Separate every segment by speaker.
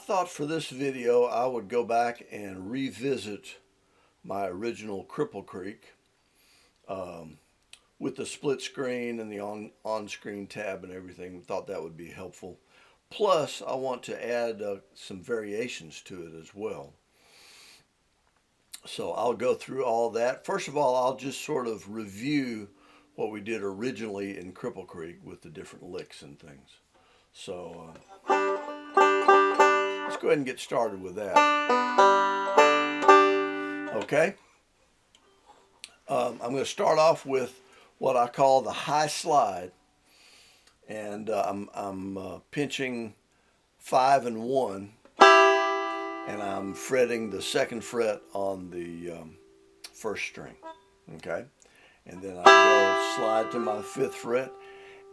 Speaker 1: thought for this video I would go back and revisit my original Cripple Creek with the split screen and the on-screen tab and everything. Thought that would be helpful. Plus, I want to add some variations to it as well. So I'll go through all that. First of all, I'll just sort of review what we did originally in Cripple Creek with the different licks and things. So let's go ahead and get started with that. Okay. I'm going to start off with what I call the high slide, and I'm pinching 5 and 1, and I'm fretting the 2nd fret on the 1st string. Okay, and then I go slide to my 5th fret,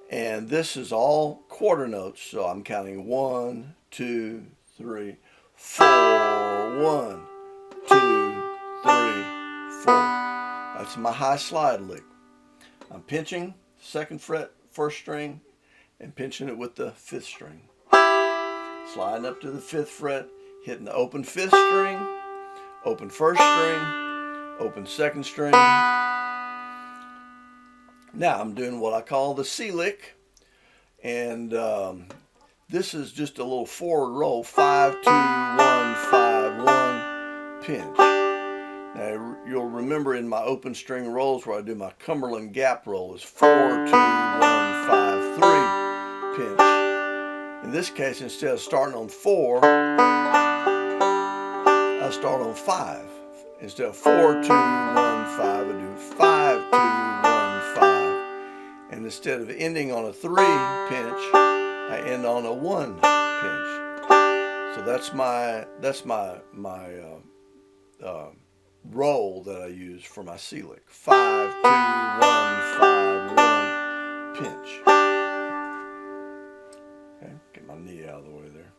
Speaker 1: and this is all quarter notes, so I'm counting 1, 2, 3, 4, 1, 2, 3, 4. That's my high slide lick. I'm pinching 2nd fret, 1st string, and pinching it with the 5th string. Sliding up to the 5th fret, hitting the open 5th string, open 1st string, open 2nd string. Now I'm doing what I call the C lick, and this is just a little forward roll, 5, 2, 1, 5, 1, pinch. Now you'll remember in my open string rolls where I do my Cumberland gap roll is 4, 2, 1, 5, 3, pinch. In this case, instead of starting on 4, I start on 5. Instead of 4, 2, 1, 5, I do 5, 2, 1, 5. And instead of ending on a 3 pinch, I end on a 1 pinch. So that's my roll that I use for my C lick. 5, 2, 1, 5, 1, pinch. Okay, get my knee out of the way there.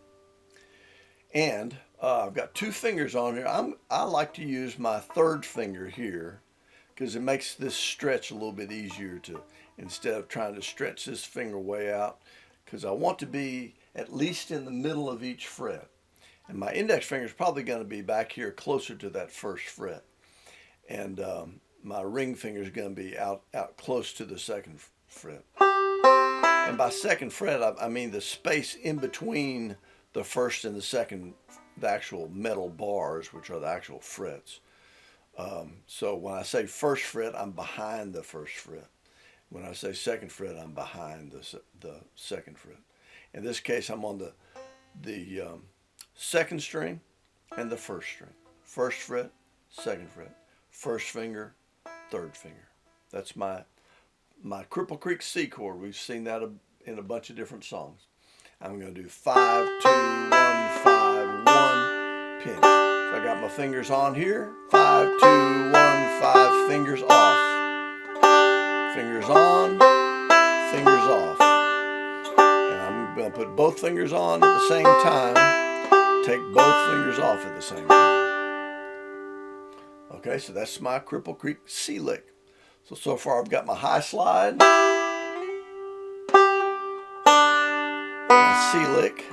Speaker 1: And I've got 2 fingers on here. I like to use my 3rd finger here because it makes this stretch a little bit easier to, instead of trying to stretch this finger way out, because I want to be at least in the middle of each fret. And my index finger is probably going to be back here closer to that 1st fret. And my ring finger is going to be out close to the 2nd fret. And by 2nd fret, I mean the space in between the 1st and the 2nd, the actual metal bars, which are the actual frets. So when I say 1st fret, I'm behind the 1st fret. When I say 2nd fret, I'm behind the 2nd fret. In this case, I'm on the 2nd string and the 1st string. 1st fret, 2nd fret, 1st finger, 3rd finger. That's my Cripple Creek C chord. We've seen that in a bunch of different songs. I'm going to do 5, 2, 1, 5, 1, pinch. So I got my fingers on here. 5, 2, 1, 5, fingers off. Fingers on, fingers off. And I'm going to put both fingers on at the same time. Take both fingers off at the same time. Okay, so that's my Cripple Creek C lick. So far I've got my high slide, my C lick.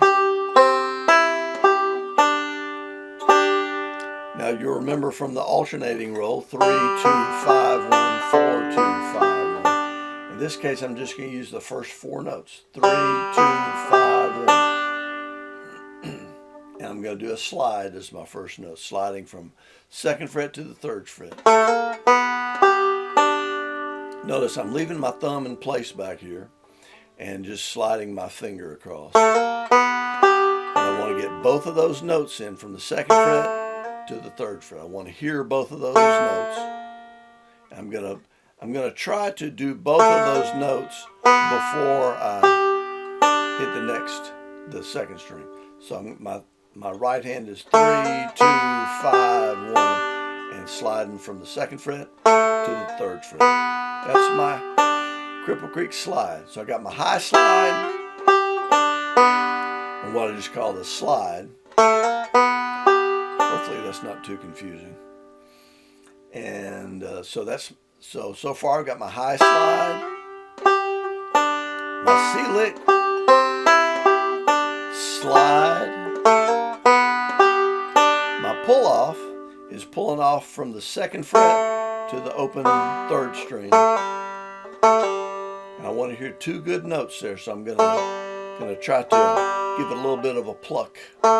Speaker 1: Now you'll remember from the alternating roll, 3, 2, 5, 1, 4, 2, 5, 1. In this case, I'm just going to use the first 4 notes. 3, 2, 5, 1. And I'm going to do a slide as my first note, sliding from 2nd fret to the 3rd fret. Notice I'm leaving my thumb in place back here and just sliding my finger across. And I want to get both of those notes in from the 2nd fret to the 3rd fret. I want to hear both of those notes. I'm gonna try to do both of those notes before I hit the 2nd string. So my right hand is 3, 2, 5, 1, and sliding from the 2nd fret to the 3rd fret. That's my Cripple Creek slide. So I got my high slide and what I just call the slide. Hopefully that's not too confusing. And so far I've got my high slide, my C lick, slide, pulling off from the 2nd fret to the open 3rd string. And I want to hear 2 good notes there, so I'm gonna try to give it a little bit of a pluck. So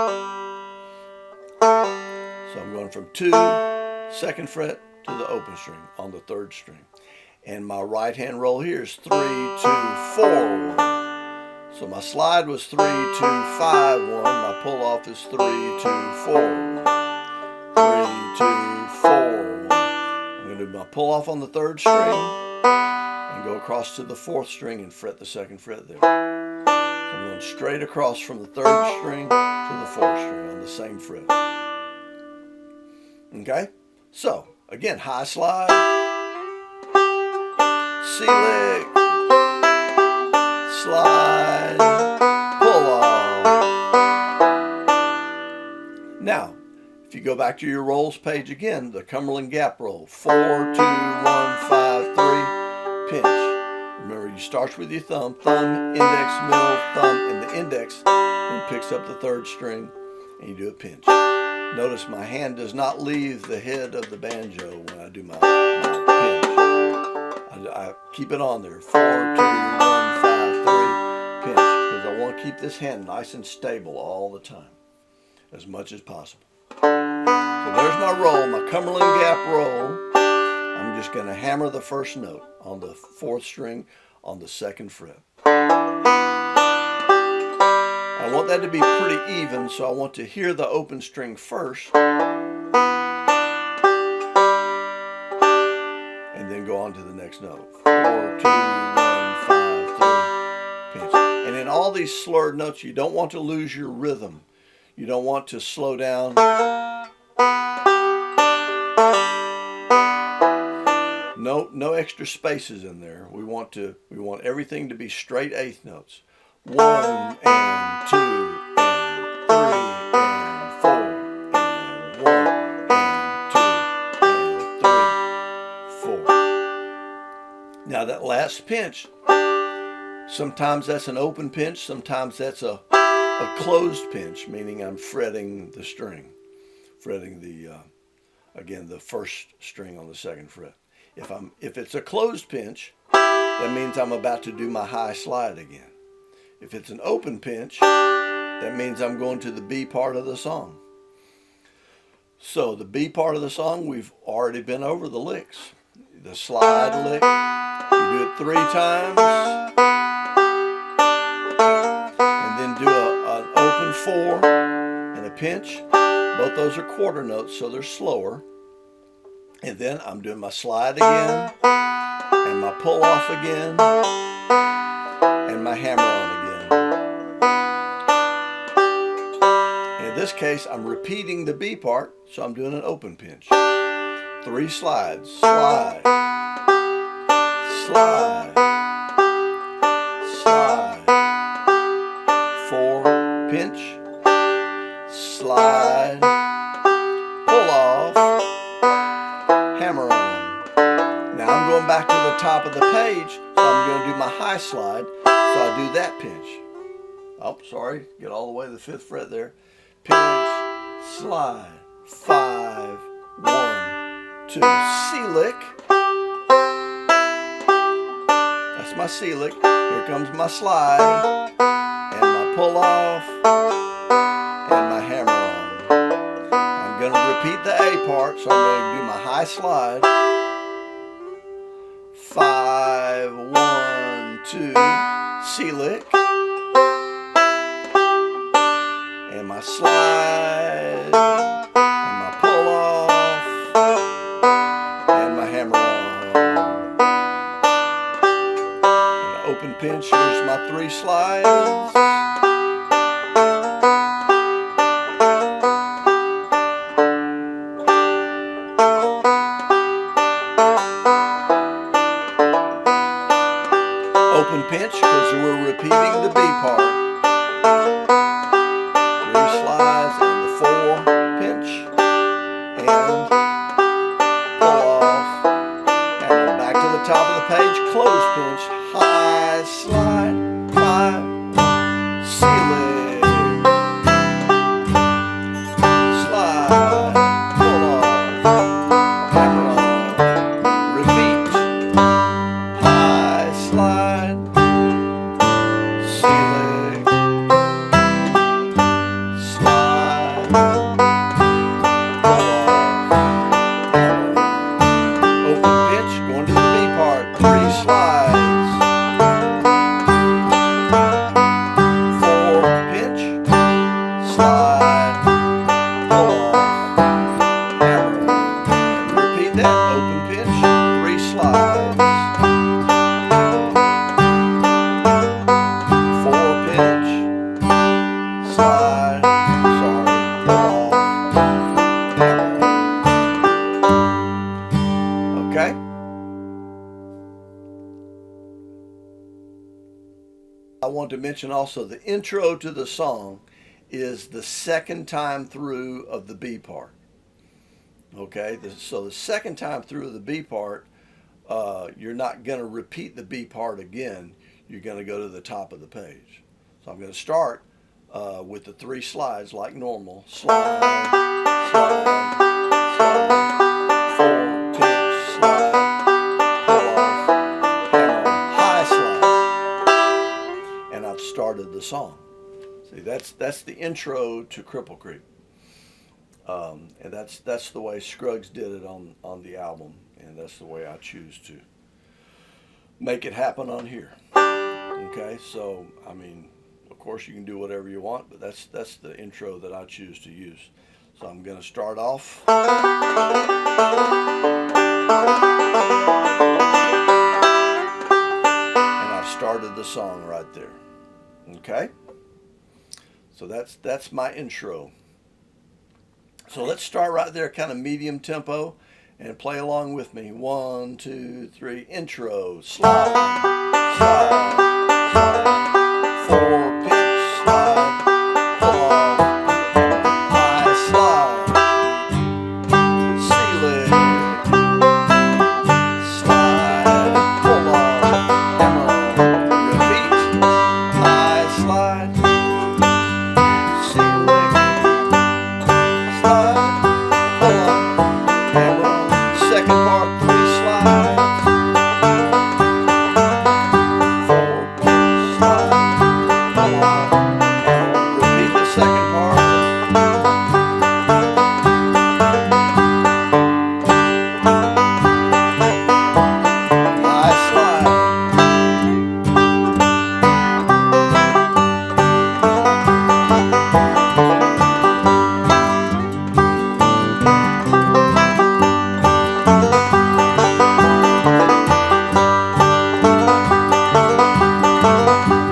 Speaker 1: I'm going from 2, 2nd fret to the open string on the 3rd string. And my right hand roll here is 3, 2, 4, 1. So my slide was 3, 2, 5, 1. My pull off is 3, 2, 4, 1. 3, 2, 4, 1. I'm going to do my pull off on the 3rd string and go across to the 4th string and fret the 2nd fret there. So I'm going straight across from the 3rd string to the 4th string on the same fret. Okay? So, again, high slide, C lick, slide, pull off. Now, if you go back to your rolls page again, the Cumberland gap roll, 4, 2, 1, 5, 3, pinch. Remember, you start with your thumb, index, middle, thumb, and the index then picks up the 3rd string, and you do a pinch. Notice my hand does not leave the head of the banjo when I do my pinch. I keep it on there, 4, 2, 1, 5, 3, pinch, because I want to keep this hand nice and stable all the time, as much as possible. So there's my roll, my Cumberland gap roll. I'm just going to hammer the 1st note on the 4th string on the 2nd fret. I want that to be pretty even, so I want to hear the open string first and then go on to the next note. 4, 2, 1, 5, 3, pinch. And in all these slurred notes, you don't want to lose your rhythm. You don't want to slow down. No extra spaces in there. We want everything to be straight 8th notes. 1 and 2 and 3 and 4 and 1 and 2 and 3, 4. Now that last pinch, sometimes that's an open pinch, sometimes that's a closed pinch, meaning I'm fretting the string, fretting the again the 1st string on the 2nd fret. If it's a closed pinch, that means I'm about to do my high slide again. If it's an open pinch, that means I'm going to the B part of the song. So the B part of the song, we've already been over the licks. The slide lick, you do it 3 times, and then do an open 4 and a pinch. Both those are quarter notes, so they're slower. And then I'm doing my slide again, and my pull off again, and my hammer on again. In this case, I'm repeating the B part, so I'm doing an open pinch. 3 slides, slide, slide, slide, 4, pinch, slide, pull off, hammer on. Now I'm going back to the top of the page, so I'm going to do my high slide, so I do that pinch. Oh, sorry, get all the way to the 5th fret there. Pinch, slide, 5, 1, 2, C lick. That's my C lick. Here comes my slide, and my pull off, and my hammer on. I'm going to repeat the A part, so I'm going to do my high slide. 5, 1, 2, C lick. And my slide, and my pull off, and my hammer on. And the open pinch, here's my 3 slides. Open pinch, because we're repeating the B part. 3 slides and the 4 pinch and pull off, hammer back to the top of the page, close pinch, high slide, 5, C lick, slide, pull off, I want to mention also the intro to the song is the second time through of the B part. Okay, so the second time through of the B part, you're not going to repeat the B part again. You're going to go to the top of the page. So I'm going to start with the 3 slides like normal. Slide, slide, slide, 4, pinch, slide, pull off, hammer, high slide. And I've started the song. See, that's the intro to Cripple Creek. And that's the way Scruggs did it on the album, and that's the way I choose to make it happen on here. Okay, so I mean, of course you can do whatever you want, but that's the intro that I choose to use. So I'm going to start off. And I've started the song right there. Okay? So that's my intro. So let's start right there, kind of medium tempo, and play along with me. 1, 2, 3, intro. Slide, slide, slide. 4, pinch, slide, pull off, high slide, C lick, slide, pull off, hammer on, repeat, high slide, C lick, slide, pull off, hammer on, second part, 3 slides, 4, pinch, slide, pull off, hammer on, repeat the second part, high slide.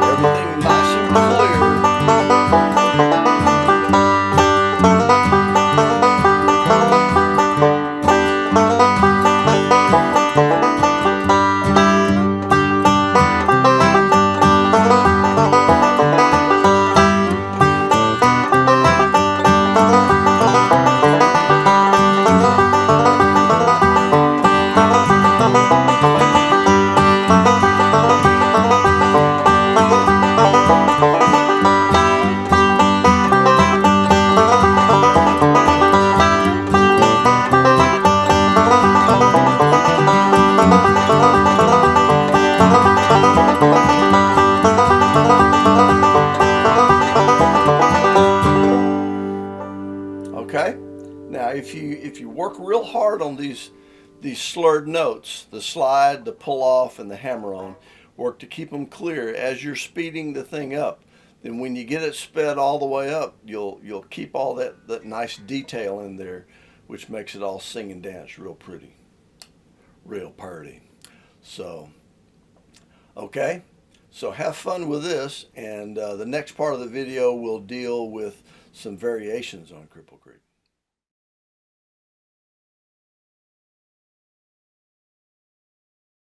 Speaker 1: Everything nice and clear. Okay? Now if you work real hard on these slurred notes, the slide, the pull off, and the hammer on, work to keep them clear as you're speeding the thing up. Then when you get it sped all the way up, you'll keep all that nice detail in there, which makes it all sing and dance real pretty. Real pretty. So, okay? So have fun with this, and the next part of the video will deal with some variations on Cripple Creek.